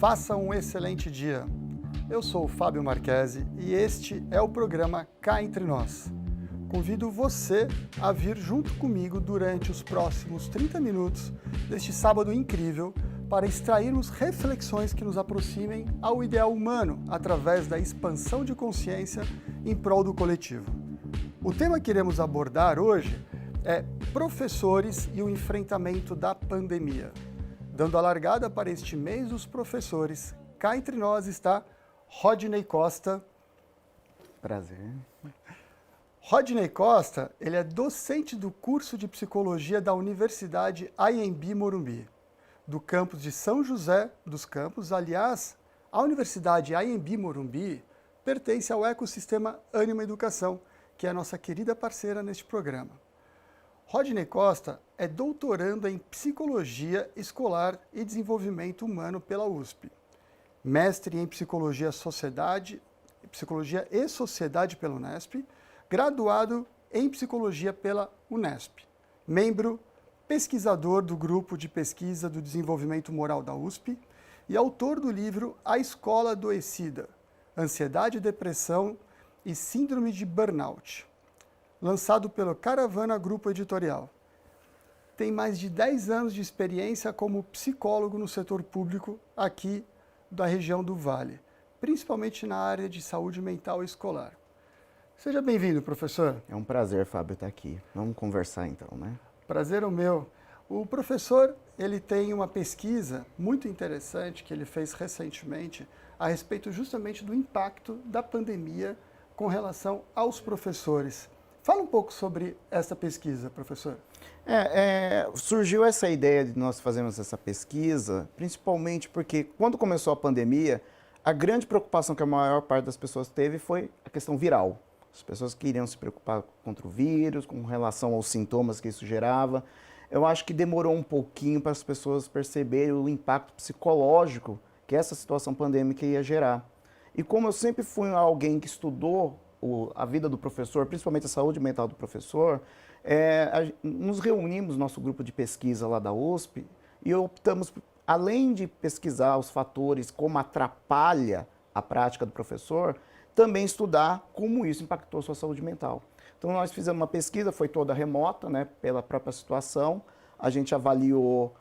Faça um excelente dia. Eu sou o Fábio Marchesi e este é o programa Cá Entre Nós. Convido você a vir junto comigo durante os próximos 30 minutos deste sábado incrível para extrairmos reflexões que nos aproximem ao ideal humano através da expansão de consciência em prol do coletivo. O tema que iremos abordar hoje é professores e o enfrentamento da pandemia. Dando a largada para este mês dos professores, cá entre nós está Rodney Costa. Prazer. Rodney Costa, ele é docente do curso de Psicologia da Universidade Anhembi Morumbi, do campus de São José dos Campos. Aliás, a Universidade Anhembi Morumbi pertence ao ecossistema Ânima Educação, que é a nossa querida parceira neste programa. Rodney Costa é doutorando em Psicologia Escolar e Desenvolvimento Humano pela USP, mestre em Psicologia e Sociedade pela Unesp, graduado em Psicologia pela Unesp, membro pesquisador do Grupo de Pesquisa do Desenvolvimento Moral da USP e autor do livro A Escola Adoecida, Ansiedade, Depressão e Síndrome de Burnout, lançado pelo Caravana Grupo Editorial. Tem mais de 10 anos de experiência como psicólogo no setor público aqui da região do Vale, principalmente na área de saúde mental escolar. Seja bem-vindo, professor. É um prazer, Fábio, estar aqui. Vamos conversar então, né? Prazer é o meu. O professor, ele tem uma pesquisa muito interessante que ele fez recentemente a respeito justamente do impacto da pandemia com relação aos professores. Fala um pouco sobre essa pesquisa, professor. Surgiu essa ideia de nós fazermos essa pesquisa, principalmente porque quando começou a pandemia, a grande preocupação que a maior parte das pessoas teve foi a questão viral. As pessoas queriam se preocupar contra o vírus, com relação aos sintomas que isso gerava. Eu acho que demorou um pouquinho para as pessoas perceberem o impacto psicológico que essa situação pandêmica ia gerar. E como eu sempre fui alguém que estudou a vida do professor, principalmente a saúde mental do professor, nos reunimos, nosso grupo de pesquisa lá da USP, e optamos, além de pesquisar os fatores como atrapalha a prática do professor, também estudar como isso impactou a sua saúde mental. Então nós fizemos uma pesquisa, foi toda remota, né, pela própria situação, a gente avaliou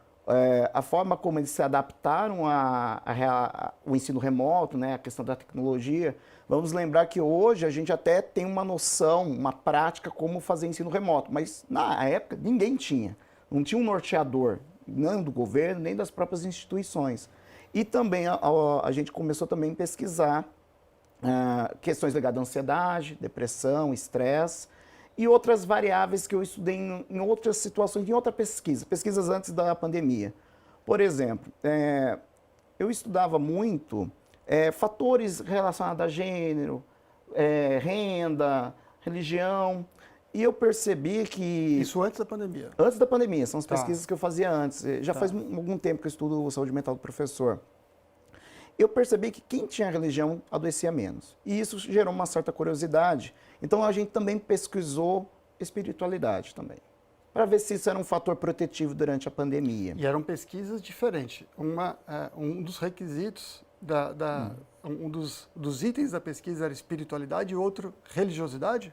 a forma como eles se adaptaram ao ensino remoto, né, a questão da tecnologia. Vamos lembrar que hoje a gente até tem uma noção, uma prática como fazer ensino remoto, mas na época ninguém tinha. Não tinha um norteador, nem do governo, nem das próprias instituições. E também a gente começou também a pesquisar questões ligadas à ansiedade, depressão, estresse, e outras variáveis que eu estudei em outras situações, em outra pesquisa, pesquisas antes da pandemia. Por exemplo, eu estudava muito fatores relacionados a gênero, renda, religião, e eu percebi que... Isso antes da pandemia? Antes da pandemia, são as pesquisas que eu fazia antes. Já faz algum tempo que eu estudo saúde mental do professor. Eu percebi que quem tinha religião adoecia menos. E isso gerou uma certa curiosidade. Então a gente também pesquisou espiritualidade também, para ver se isso era um fator protetivo durante a pandemia. E eram pesquisas diferentes. Um dos requisitos, um dos itens da pesquisa era espiritualidade e outro religiosidade?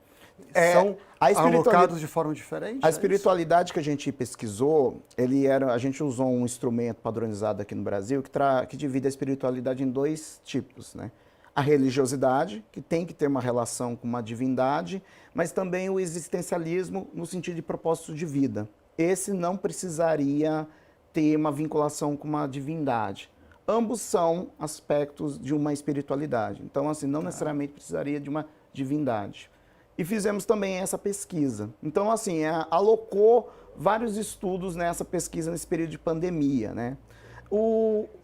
São alocados de forma diferente? A espiritualidade que a gente pesquisou, a gente usou um instrumento padronizado aqui no Brasil que divide a espiritualidade em dois tipos, né? A religiosidade, que tem que ter uma relação com uma divindade, mas também o existencialismo no sentido de propósito de vida. Esse não precisaria ter uma vinculação com uma divindade. Ambos são aspectos de uma espiritualidade. Então, assim, não necessariamente precisaria de uma divindade. E fizemos também essa pesquisa. Então, assim, alocou vários estudos nessa pesquisa nesse período de pandemia, né?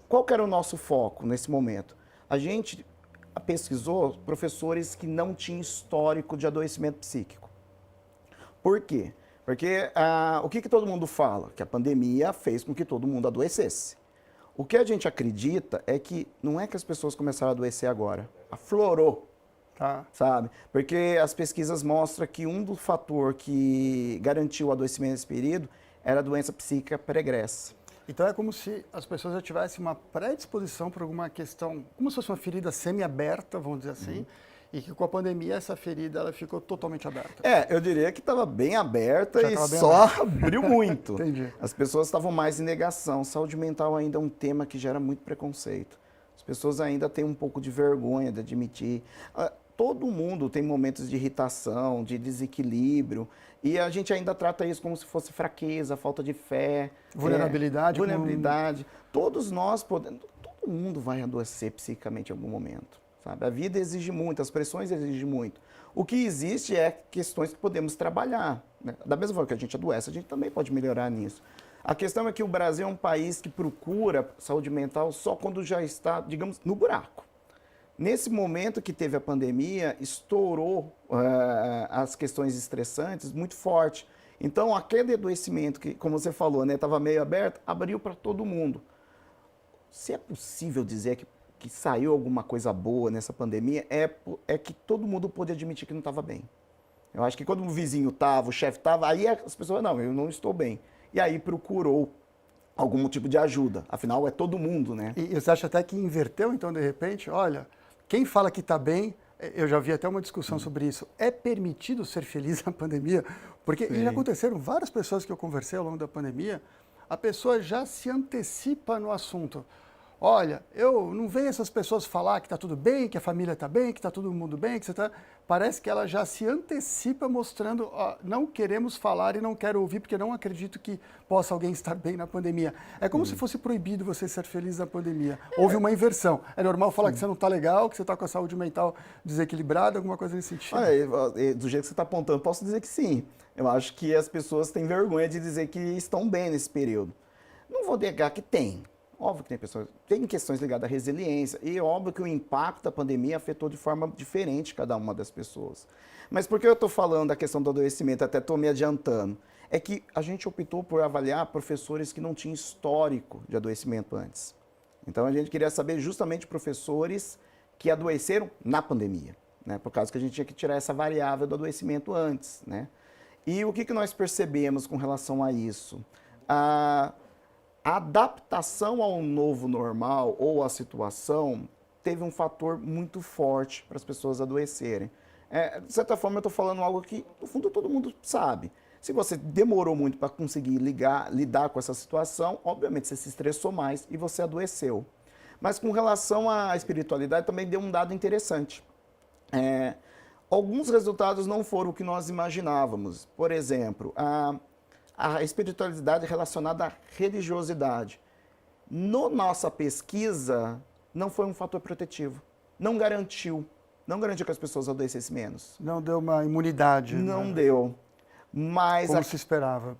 Qual que era o nosso foco nesse momento? A gente pesquisou professores que não tinham histórico de adoecimento psíquico. Por quê? Porque o que todo mundo fala? Que a pandemia fez com que todo mundo adoecesse. O que a gente acredita é que não é que as pessoas começaram a adoecer agora, aflorou. Sabe? Porque as pesquisas mostram que um dos fatores que garantiu o adoecimento nesse período era a doença psíquica pregressa. Então é como se as pessoas já tivessem uma predisposição para alguma questão, como se fosse uma ferida semi-aberta, vamos dizer assim, e que com a pandemia essa ferida ela ficou totalmente aberta. Eu diria que estava bem aberta Já e tava bem só aberta. abriu muito. Entendi. As pessoas estavam mais em negação. Saúde mental ainda é um tema que gera muito preconceito. As pessoas ainda têm um pouco de vergonha de admitir. Todo mundo tem momentos de irritação, de desequilíbrio, e a gente ainda trata isso como se fosse fraqueza, falta de fé. Vulnerabilidade. Vulnerabilidade. Todos nós podemos, todo mundo vai adoecer psiquicamente em algum momento, sabe? A vida exige muito, as pressões exigem muito. O que existe é questões que podemos trabalhar, né? Da mesma forma que a gente adoece, a gente também pode melhorar nisso. A questão é que o Brasil é um país que procura saúde mental só quando já está, digamos, no buraco. Nesse momento que teve a pandemia, estourou as questões estressantes muito forte. Então, aquele adoecimento que, como você falou, estava meio aberto, abriu para todo mundo. Se é possível dizer que saiu alguma coisa boa nessa pandemia, é que todo mundo pôde admitir que não estava bem. Eu acho que quando o vizinho estava, o chefe estava, aí as pessoas, não, eu não estou bem. E aí procurou algum tipo de ajuda. Afinal, é todo mundo, né? E você acha até que inverteu, então, de repente? Olha, quem fala que está bem, eu já vi até uma discussão sobre isso, é permitido ser feliz na pandemia? Porque já aconteceram várias pessoas que eu conversei ao longo da pandemia, a pessoa já se antecipa no assunto. Olha, eu não vejo essas pessoas falar que está tudo bem, que a família está bem, que está todo mundo bem, que você está... Parece que ela já se antecipa mostrando, ó, não queremos falar e não quero ouvir porque não acredito que possa alguém estar bem na pandemia. É como se fosse proibido você ser feliz na pandemia. Houve uma inversão. É normal falar que você não está legal, que você está com a saúde mental desequilibrada, alguma coisa nesse sentido. Do jeito que você está apontando, posso dizer que sim. Eu acho que as pessoas têm vergonha de dizer que estão bem nesse período. Não vou negar que tem. Óbvio que tem questões ligadas à resiliência e óbvio que o impacto da pandemia afetou de forma diferente cada uma das pessoas. Mas por que eu estou falando da questão do adoecimento, até estou me adiantando? É que a gente optou por avaliar professores que não tinham histórico de adoecimento antes. Então a gente queria saber justamente professores que adoeceram na pandemia, né? Por causa que a gente tinha que tirar essa variável do adoecimento antes, né? E o que nós percebemos com relação a isso? A adaptação ao novo normal ou à situação teve um fator muito forte para as pessoas adoecerem. De certa forma, eu estou falando algo que, no fundo, todo mundo sabe. Se você demorou muito para conseguir lidar com essa situação, obviamente você se estressou mais e você adoeceu. Mas com relação à espiritualidade, também deu um dado interessante. Alguns resultados não foram o que nós imaginávamos. Por exemplo, a espiritualidade relacionada à religiosidade. Nossa pesquisa, não foi um fator protetivo. Não garantiu que as pessoas adoecessem menos. Não deu uma imunidade. Não deu. Mas como se esperava.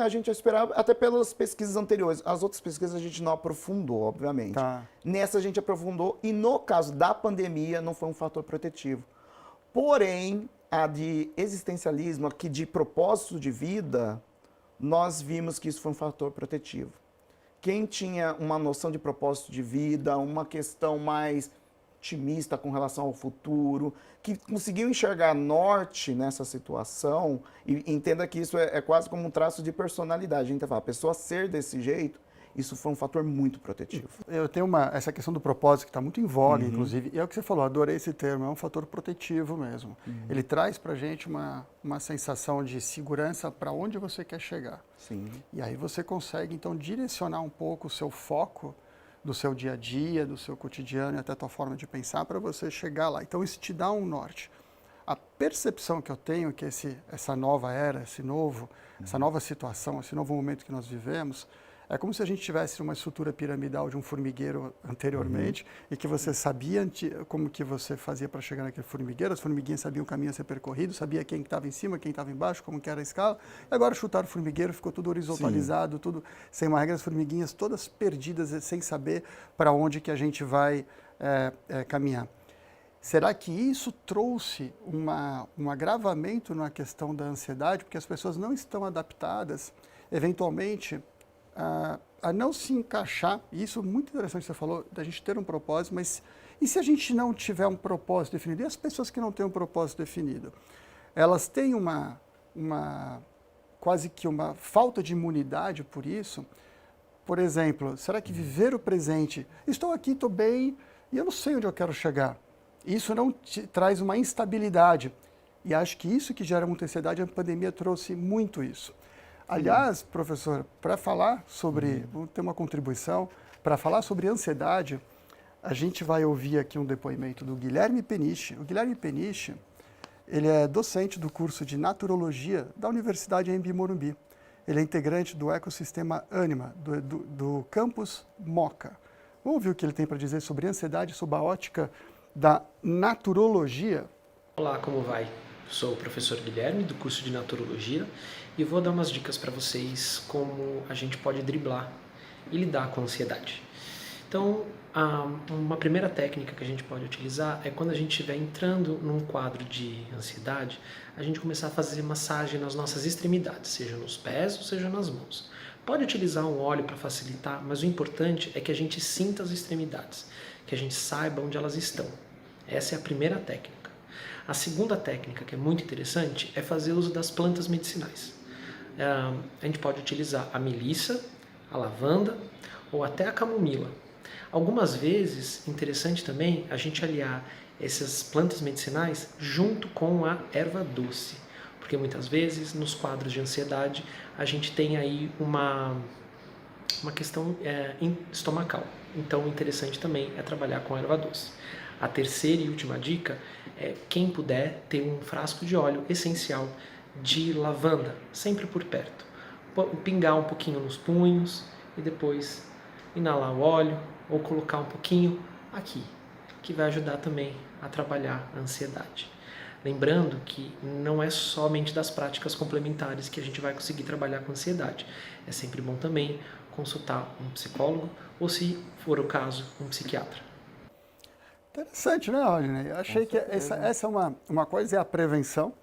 A gente esperava, até pelas pesquisas anteriores. As outras pesquisas a gente não aprofundou, obviamente. Tá. Nessa a gente aprofundou e no caso da pandemia não foi um fator protetivo. Porém, a de existencialismo, aqui de propósito de vida, nós vimos que isso foi um fator protetivo. Quem tinha uma noção de propósito de vida, uma questão mais otimista com relação ao futuro, que conseguiu enxergar norte nessa situação, e entenda que isso é quase como um traço de personalidade. A gente fala, a pessoa ser desse jeito, isso foi um fator muito protetivo. Eu tenho essa questão do propósito que está muito em voga, inclusive, e é o que você falou, adorei esse termo, é um fator protetivo mesmo. Ele traz para a gente uma sensação de segurança para onde você quer chegar. Sim. E aí você consegue, então, direcionar um pouco o seu foco do seu dia a dia, do seu cotidiano e até a tua forma de pensar para você chegar lá. Então, isso te dá um norte. A percepção que eu tenho que essa nova era, essa nova situação, esse novo momento que nós vivemos, é como se a gente tivesse uma estrutura piramidal de um formigueiro anteriormente e que você sabia como que você fazia para chegar naquele formigueiro, as formiguinhas sabiam o caminho a ser percorrido, sabia quem estava em cima, quem estava embaixo, como que era a escala. E agora chutaram o formigueiro, ficou tudo horizontalizado, tudo sem uma regra, as formiguinhas todas perdidas, sem saber para onde que a gente vai caminhar. Será que isso trouxe um agravamento na questão da ansiedade, porque as pessoas não estão adaptadas, eventualmente, a não se encaixar, e isso é muito interessante que você falou, da gente ter um propósito, mas e se a gente não tiver um propósito definido? E as pessoas que não têm um propósito definido? Elas têm quase que uma falta de imunidade por isso, Por exemplo, será que viver o presente, estou aqui, estou bem e eu não sei onde eu quero chegar. Isso não te traz uma instabilidade. E acho que isso que gera muita ansiedade, a pandemia trouxe muito isso. Aliás, professor, para falar sobre, vamos ter uma contribuição, para falar sobre ansiedade, a gente vai ouvir aqui um depoimento do Guilherme Peniche. O Guilherme Peniche, ele é docente do curso de Naturologia da Universidade Anhembi Morumbi. Ele é integrante do ecossistema Anima, do campus Moca. Vamos ouvir o que ele tem para dizer sobre ansiedade, sob a ótica da naturologia? Olá, como vai? Sou o professor Guilherme, do curso de Naturologia, e vou dar umas dicas para vocês como a gente pode driblar e lidar com a ansiedade. Então, uma primeira técnica que a gente pode utilizar é quando a gente estiver entrando num quadro de ansiedade, a gente começar a fazer massagem nas nossas extremidades, seja nos pés ou seja nas mãos. Pode utilizar um óleo para facilitar, mas o importante é que a gente sinta as extremidades, que a gente saiba onde elas estão. Essa é a primeira técnica. A segunda técnica, que é muito interessante, é fazer uso das plantas medicinais. A gente pode utilizar a melissa, a lavanda ou até a camomila. Algumas vezes, interessante também, a gente aliar essas plantas medicinais junto com a erva doce, porque muitas vezes nos quadros de ansiedade a gente tem aí uma questão estomacal. Então, o interessante também é trabalhar com a erva doce. A terceira e última dica é quem puder ter um frasco de óleo essencial de lavanda, sempre por perto. Pingar um pouquinho nos punhos e depois inalar o óleo ou colocar um pouquinho aqui, que vai ajudar também a trabalhar a ansiedade. Lembrando que não é somente das práticas complementares que a gente vai conseguir trabalhar com ansiedade. É sempre bom também consultar um psicólogo ou, se for o caso, um psiquiatra. Interessante, né, Rodney? Eu achei que essa é uma coisa é a prevenção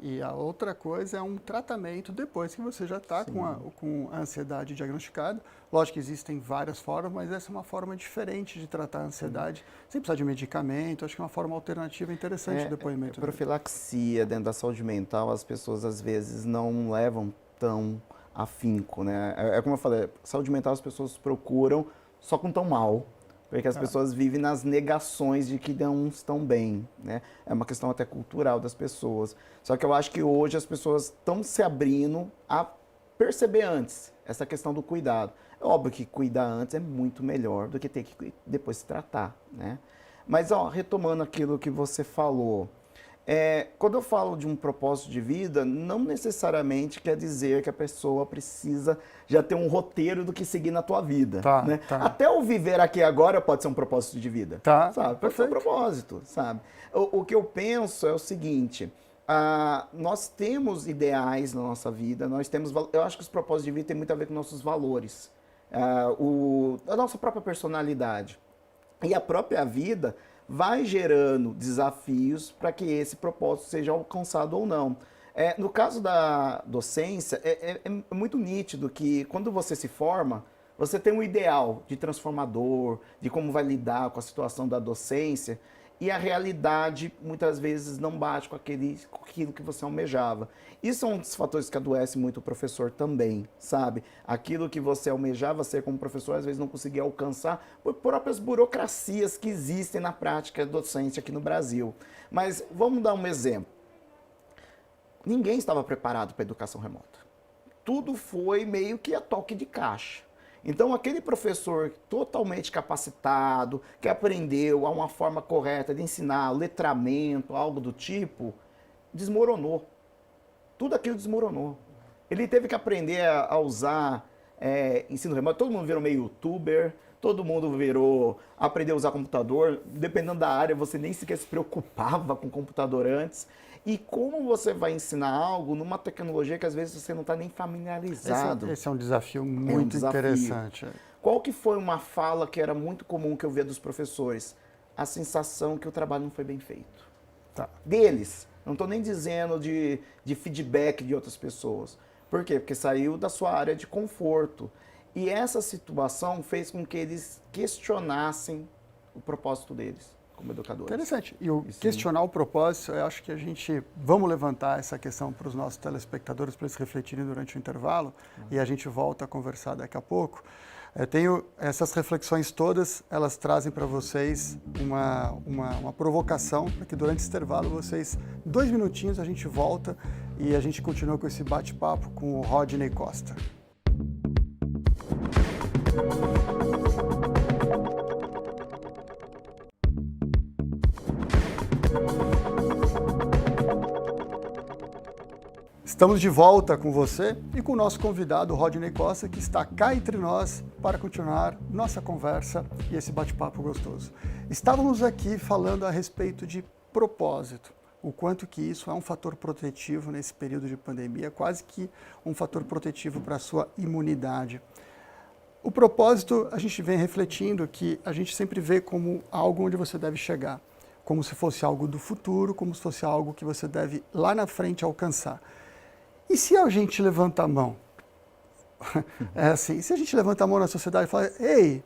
e a outra coisa é um tratamento depois que você já está com a ansiedade diagnosticada. Lógico que existem várias formas, mas essa é uma forma diferente de tratar a ansiedade, sem precisar de medicamento. Acho que é uma forma alternativa interessante o depoimento. Profilaxia dentro da saúde mental, as pessoas às vezes não levam tão afinco, né? É como eu falei, saúde mental as pessoas procuram só quando estão mal. Porque as pessoas vivem nas negações de que não estão bem, né? É uma questão até cultural das pessoas. Só que eu acho que hoje as pessoas estão se abrindo a perceber antes essa questão do cuidado. É óbvio que cuidar antes é muito melhor do que ter que depois se tratar, né? Mas, retomando aquilo que você falou, quando eu falo de um propósito de vida, não necessariamente quer dizer que a pessoa precisa já ter um roteiro do que seguir na tua vida. Né? Até o viver aqui agora pode ser um propósito de vida. Sabe? Pode ser um propósito, sabe? O que eu penso é o seguinte, nós temos ideais na nossa vida, eu acho que os propósitos de vida têm muito a ver com nossos valores, a nossa própria personalidade. E a própria vida vai gerando desafios para que esse propósito seja alcançado ou não. No caso da docência, é muito nítido que quando você se forma, você tem um ideal de transformador, de como vai lidar com a situação da docência, e a realidade muitas vezes não bate com aquilo que você almejava. Isso é um dos fatores que adoece muito o professor também, sabe? Aquilo que você almejava ser como professor, às vezes não conseguia alcançar por próprias burocracias que existem na prática da docência aqui no Brasil. Mas vamos dar um exemplo. Ninguém estava preparado para a educação remota. Tudo foi meio que a toque de caixa. Então, aquele professor totalmente capacitado, que aprendeu a uma forma correta de ensinar, letramento, algo do tipo, desmoronou. Tudo aquilo desmoronou. Ele teve que aprender a usar ensino remoto. Todo mundo virou meio youtuber, todo mundo aprendeu a usar computador. Dependendo da área, você nem sequer se preocupava com computador antes. E como você vai ensinar algo numa tecnologia que às vezes você não está nem familiarizado? Esse é um desafio muito interessante. Qual que foi uma fala que era muito comum que eu via dos professores? A sensação que o trabalho não foi bem feito. Deles. Não estou nem dizendo de feedback de outras pessoas. Por quê? Porque saiu da sua área de conforto. E essa situação fez com que eles questionassem o propósito deles. como educadores. Interessante. E o questionar o propósito, eu acho que vamos levantar essa questão para os nossos telespectadores, para eles refletirem durante o intervalo, e a gente volta a conversar daqui a pouco. Eu tenho essas reflexões todas, elas trazem para vocês uma provocação, para que durante esse intervalo vocês, 2 minutinhos, a gente volta e a gente continua com esse bate-papo com o Rodney Costa. Estamos de volta com você e com o nosso convidado, Rodney Costa, que está cá entre nós para continuar nossa conversa e esse bate-papo gostoso. Estávamos aqui falando a respeito de propósito, o quanto que isso é um fator protetivo nesse período de pandemia, quase que um fator protetivo para a sua imunidade. O propósito, a gente vem refletindo que a gente sempre vê como algo onde você deve chegar, como se fosse algo do futuro, como se fosse algo que você deve lá na frente alcançar. E se a gente levanta a mão? É assim, se a gente levanta a mão na sociedade e fala, ei,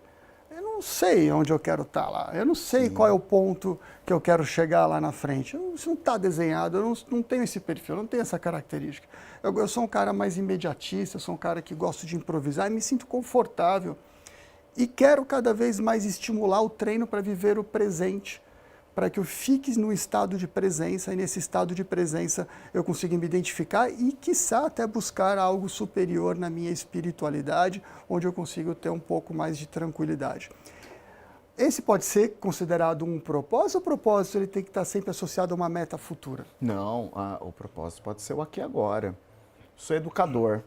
eu não sei onde eu quero estar lá, eu não sei qual é o ponto que eu quero chegar lá na frente, isso não está desenhado, eu não tenho esse perfil, eu não tenho essa característica. Eu sou um cara mais imediatista, eu sou um cara que gosto de improvisar e me sinto confortável. E quero cada vez mais estimular o treino para viver o presente, para que eu fique no estado de presença, e nesse estado de presença eu consiga me identificar e, quiçá, até buscar algo superior na minha espiritualidade, onde eu consigo ter um pouco mais de tranquilidade. Esse pode ser considerado um propósito, ou o propósito ele tem que estar sempre associado a uma meta futura? Não, o propósito pode ser o aqui e agora. Sou educador,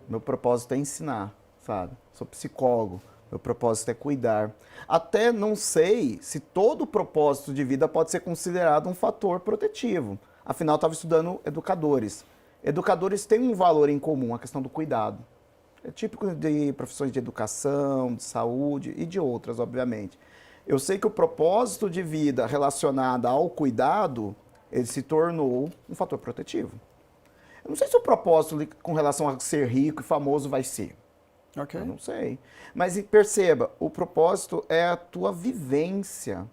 meu propósito é ensinar, sabe? Sou psicólogo. Meu propósito é cuidar. Até não sei se todo propósito de vida pode ser considerado um fator protetivo. Afinal, estava estudando educadores. Educadores têm um valor em comum, a questão do cuidado. É típico de profissões de educação, de saúde e de outras, obviamente. Eu sei que o propósito de vida relacionado ao cuidado, ele se tornou um fator protetivo. Eu não sei se o propósito com relação a ser rico e famoso vai ser. Okay. Eu não sei. Mas perceba, o propósito é a tua vivência,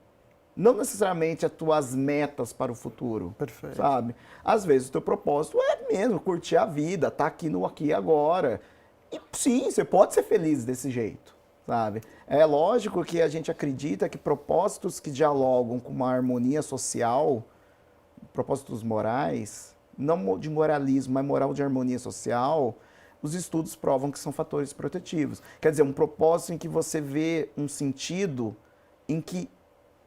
não necessariamente as tuas metas para o futuro. Perfeito. Sabe? Às vezes o teu propósito é mesmo curtir a vida, estar aqui no aqui e agora. E sim, você pode ser feliz desse jeito, sabe? É lógico que a gente acredita que propósitos que dialogam com uma harmonia social, propósitos morais, não de moralismo, mas moral de harmonia social, os estudos provam que são fatores protetivos. Quer dizer, um propósito em que você vê um sentido em que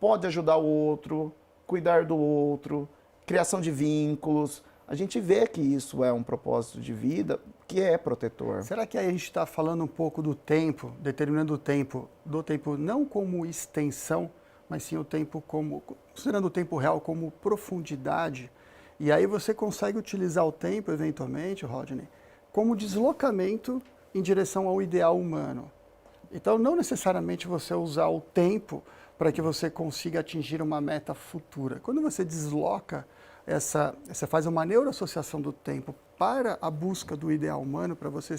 pode ajudar o outro, cuidar do outro, criação de vínculos. A gente vê que isso é um propósito de vida que é protetor. Será que aí a gente está falando um pouco do tempo, determinando o tempo, do tempo não como extensão, mas sim o tempo como, considerando o tempo real como profundidade? E aí você consegue utilizar o tempo, eventualmente, Rodney, como deslocamento em direção ao ideal humano. Então, não necessariamente você usar o tempo para que você consiga atingir uma meta futura. Quando você desloca você faz uma neuroassociação do tempo para a busca do ideal humano, para você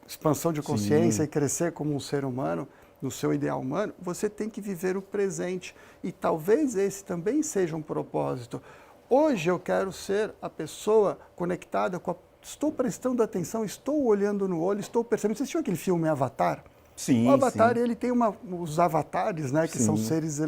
expansão de consciência e crescer como um ser humano, no seu ideal humano, você tem que viver o presente. E talvez esse também seja um propósito. Hoje eu quero ser a pessoa conectada com estou prestando atenção, estou olhando no olho, estou percebendo. Você assistiu aquele filme Avatar? Sim, o Avatar, sim. Ele tem os avatares, né, que são seres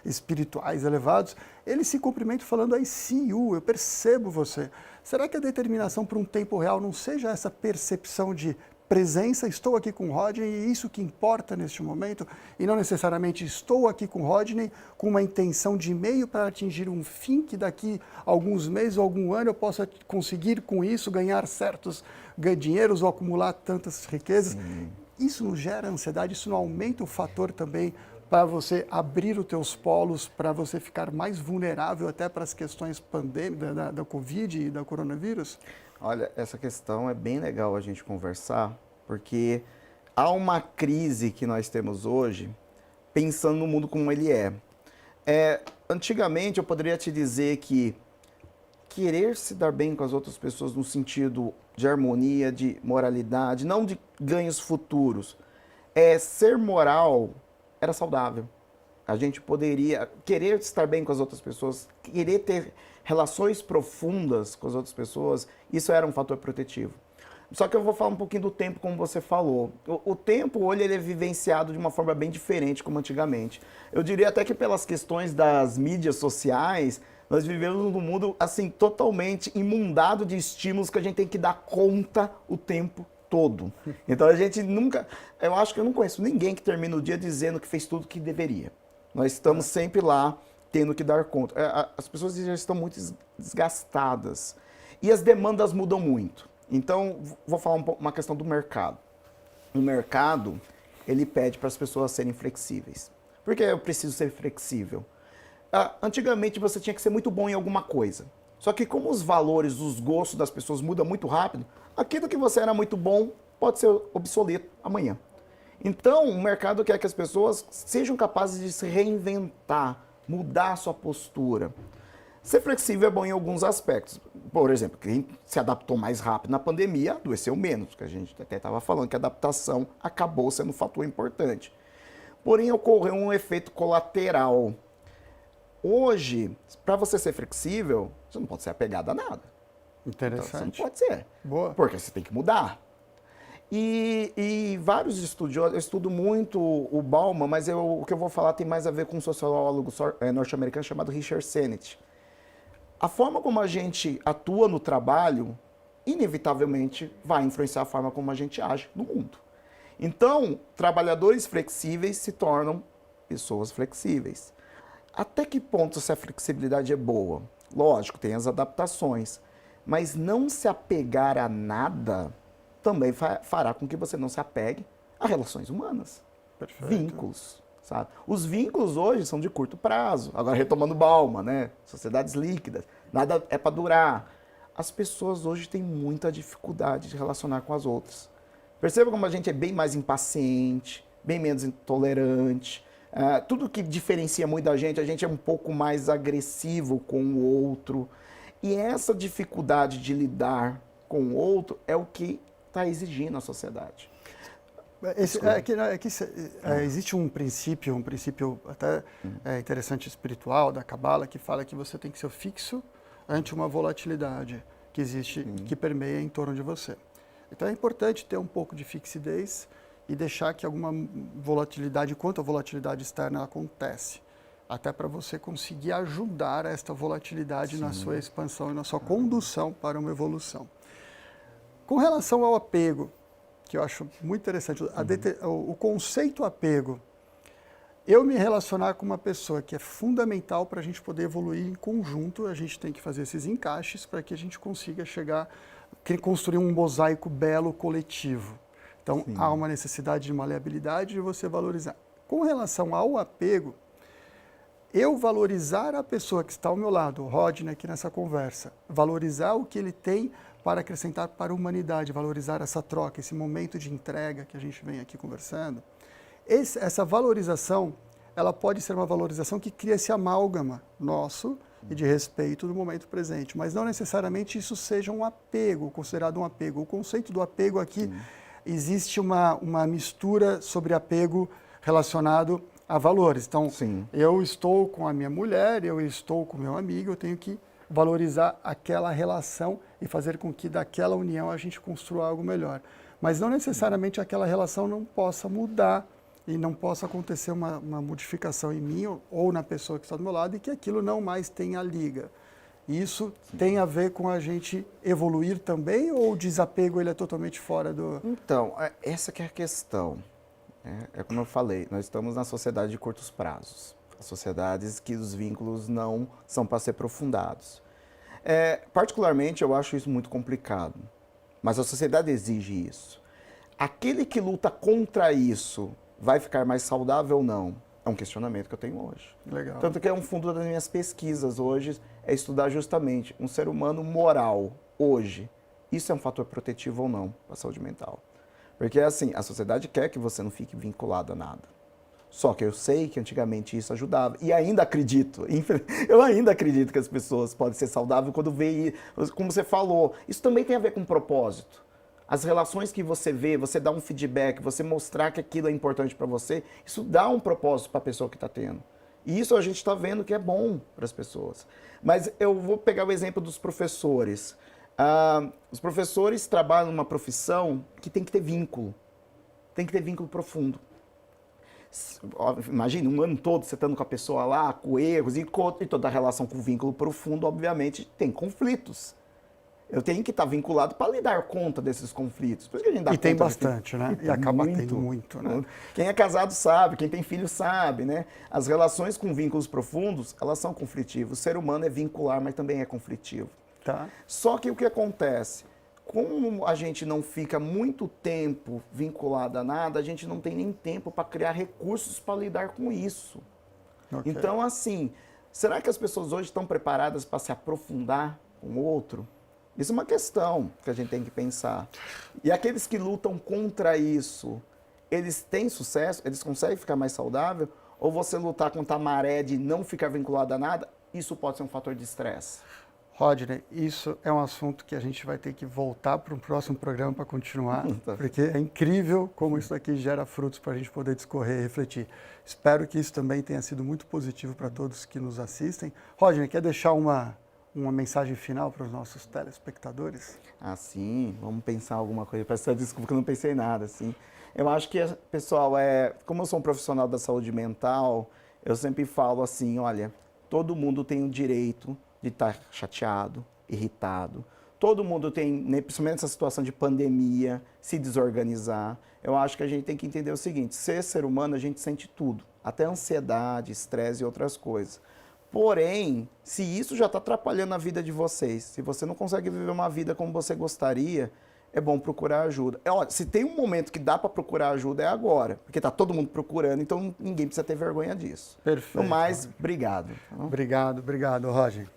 espirituais elevados. Eles se cumprimentam falando, I see you, eu percebo você. Será que a determinação para um tempo real não seja essa percepção de presença, estou aqui com o Rodney e isso que importa neste momento, e não necessariamente estou aqui com o Rodney com uma intenção de meio para atingir um fim que daqui a alguns meses ou algum ano eu possa conseguir com isso ganhar certos dinheiros ou acumular tantas riquezas. Isso não gera ansiedade, isso não aumenta o fator também para você abrir os teus polos, para você ficar mais vulnerável até para as questões pandêmicas da Covid e da coronavírus? Olha, essa questão é bem legal a gente conversar, porque há uma crise que nós temos hoje, pensando no mundo como ele é. Antigamente eu poderia te dizer que querer se dar bem com as outras pessoas no sentido de harmonia, de moralidade, não de ganhos futuros, ser moral era saudável. a gente poderia querer estar bem com as outras pessoas, querer ter relações profundas com as outras pessoas, isso era um fator protetivo. Só que eu vou falar um pouquinho do tempo, como você falou. O tempo hoje ele é vivenciado de uma forma bem diferente como antigamente. Eu diria até que pelas questões das mídias sociais, nós vivemos num mundo assim totalmente inundado de estímulos que a gente tem que dar conta o tempo todo. Então a gente nunca, eu acho que eu não conheço ninguém que termina o dia dizendo que fez tudo o que deveria. Nós estamos sempre lá tendo que dar conta. As pessoas já estão muito desgastadas e as demandas mudam muito. Então, vou falar uma questão do mercado. O mercado, ele pede para as pessoas serem flexíveis. Por que eu preciso ser flexível? Antigamente você tinha que ser muito bom em alguma coisa. Só que como os valores, os gostos das pessoas mudam muito rápido, aquilo que você era muito bom pode ser obsoleto amanhã. Então, o mercado quer que as pessoas sejam capazes de se reinventar, mudar a sua postura. Ser flexível é bom em alguns aspectos. Por exemplo, quem se adaptou mais rápido na pandemia adoeceu menos, porque a gente até estava falando que a adaptação acabou sendo um fator importante. Porém, ocorreu um efeito colateral. Hoje, para você ser flexível, você não pode ser apegado a nada. Interessante. Então, você não pode ser. Boa. Porque você tem que mudar. E vários estudiosos, eu estudo muito o Bauman, mas o que eu vou falar tem mais a ver com um sociólogo norte-americano chamado Richard Sennett. A forma como a gente atua no trabalho, inevitavelmente, vai influenciar a forma como a gente age no mundo. Então, trabalhadores flexíveis se tornam pessoas flexíveis. Até que ponto essa flexibilidade é boa? Lógico, tem as adaptações, mas não se apegar a nada também fará com que você não se apegue a relações humanas. Perfeito. Vínculos. Sabe? Os vínculos hoje são de curto prazo. Agora, retomando Bauman, né? Sociedades líquidas, nada é para durar. As pessoas hoje têm muita dificuldade de relacionar com as outras. Perceba como a gente é bem mais impaciente, bem menos intolerante. Tudo que diferencia muito a gente é um pouco mais agressivo com o outro. E essa dificuldade de com o outro é o que está exigindo a sociedade. Existe um princípio até interessante espiritual da Cabala que fala que você tem que ser fixo ante uma volatilidade que existe, que permeia em torno de você. Então é importante ter um pouco de fixidez e deixar que alguma volatilidade, enquanto a volatilidade externa acontece, até para você conseguir ajudar esta volatilidade na sua expansão e na sua condução para uma evolução. Com relação ao apego, que eu acho muito interessante, o conceito apego, eu me relacionar com uma pessoa que é fundamental para a gente poder evoluir em conjunto, a gente tem que fazer esses encaixes para que a gente consiga construir um mosaico belo coletivo. Então, há uma necessidade de maleabilidade de você valorizar. Com relação ao apego, eu valorizar a pessoa que está ao meu lado, o Rodney aqui nessa conversa, valorizar o que ele tem para acrescentar para a humanidade, valorizar essa troca, esse momento de entrega que a gente vem aqui conversando. Essa valorização, ela pode ser uma valorização que cria esse amálgama nosso e de respeito do momento presente, mas não necessariamente isso seja um apego, considerado um apego. O conceito do apego aqui, existe uma mistura sobre apego relacionado a valores. Então, eu estou com a minha mulher, eu estou com o meu amigo, eu tenho que valorizar aquela relação e fazer com que daquela união a gente construa algo melhor. Mas não necessariamente aquela relação não possa mudar e não possa acontecer uma modificação em mim ou na pessoa que está do meu lado e que aquilo não mais tenha liga. Isso tem a ver com a gente evoluir também ou o desapego ele é totalmente fora do... Então, essa que é a questão. É como eu falei, nós estamos na sociedade de curtos prazos. As sociedades que os vínculos não são para ser aprofundados. Particularmente, eu acho isso muito complicado. Mas a sociedade exige isso. Aquele que luta contra isso vai ficar mais saudável ou não? É um questionamento que eu tenho hoje. Legal. Tanto que é um fundo das minhas pesquisas hoje, é estudar justamente um ser humano moral hoje. Isso é um fator protetivo ou não para a saúde mental? Porque assim, a sociedade quer que você não fique vinculado a nada. Só que eu sei que antigamente isso ajudava. E ainda acredito, eu ainda acredito que as pessoas podem ser saudáveis quando vê, como você falou, isso também tem a ver com propósito. As relações que você vê, você dá um feedback, você mostrar que aquilo é importante para você, isso dá um propósito para a pessoa que está tendo. E isso a gente está vendo que é bom para as pessoas. Mas eu vou pegar o exemplo dos professores. Os professores trabalham numa profissão que tem que ter vínculo. Tem que ter vínculo profundo. Imagine, um ano todo você estando com a pessoa lá, com erros, e toda a relação com vínculo profundo, obviamente, tem conflitos. Eu tenho que estar vinculado para lidar conta desses conflitos. Por isso que a gente dá E tem conta bastante, né? E acaba tendo muito, né? Quem é casado sabe, quem tem filho sabe, né? As relações com vínculos profundos, elas são conflitivas. O ser humano é vincular, mas também é conflitivo. Tá. Só que o que acontece? Como a gente não fica muito tempo vinculado a nada, a gente não tem nem tempo para criar recursos para lidar com isso. Okay. Então, assim, será que as pessoas hoje estão preparadas para se aprofundar com o outro? Isso é uma questão que a gente tem que pensar. E aqueles que lutam contra isso, eles têm sucesso? Eles conseguem ficar mais saudável? Ou você lutar contra a maré de não ficar vinculado a nada, isso pode ser um fator de estresse? Rodney, isso é um assunto que a gente vai ter que voltar para um próximo programa para continuar, porque é incrível como isso aqui gera frutos para a gente poder discorrer e refletir. Espero que isso também tenha sido muito positivo para todos que nos assistem. Rodney, quer deixar uma mensagem final para os nossos telespectadores? Sim, vamos pensar alguma coisa. Peço desculpa que eu não pensei nada, assim. Eu acho que, pessoal, como eu sou um profissional da saúde mental, eu sempre falo assim, olha, todo mundo tem o direito de estar chateado, irritado. Todo mundo tem, principalmente nessa situação de pandemia, se desorganizar. Eu acho que a gente tem que entender o seguinte, ser humano, a gente sente tudo, até ansiedade, estresse e outras coisas. Porém, se isso já está atrapalhando a vida de vocês, se você não consegue viver uma vida como você gostaria, é bom procurar ajuda. Olha, se tem um momento que dá para procurar ajuda, é agora, porque está todo mundo procurando, então ninguém precisa ter vergonha disso. Perfeito. No mais, obrigado. Obrigado, Roger.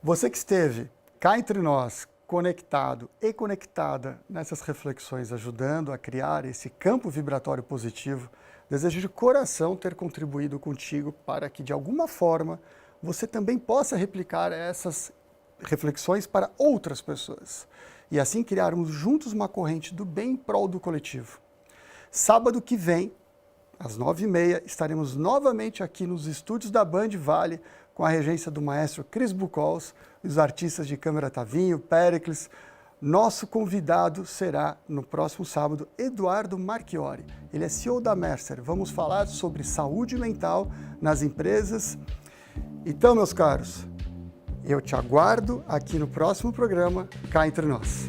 Você que esteve cá entre nós, conectado e conectada nessas reflexões, ajudando a criar esse campo vibratório positivo, desejo de coração ter contribuído contigo para que, de alguma forma, você também possa replicar essas reflexões para outras pessoas. E assim criarmos juntos uma corrente do bem em prol do coletivo. Sábado que vem, às 9h30, estaremos novamente aqui nos estúdios da Band Vale, com a regência do maestro Cris Buchholz, os artistas de Câmara Tavinho, Péricles. Nosso convidado será, no próximo sábado, Eduardo Marchiori. Ele é CEO da Mercer. Vamos falar sobre saúde mental nas empresas. Então, meus caros, eu te aguardo aqui no próximo programa, Cá Entre Nós.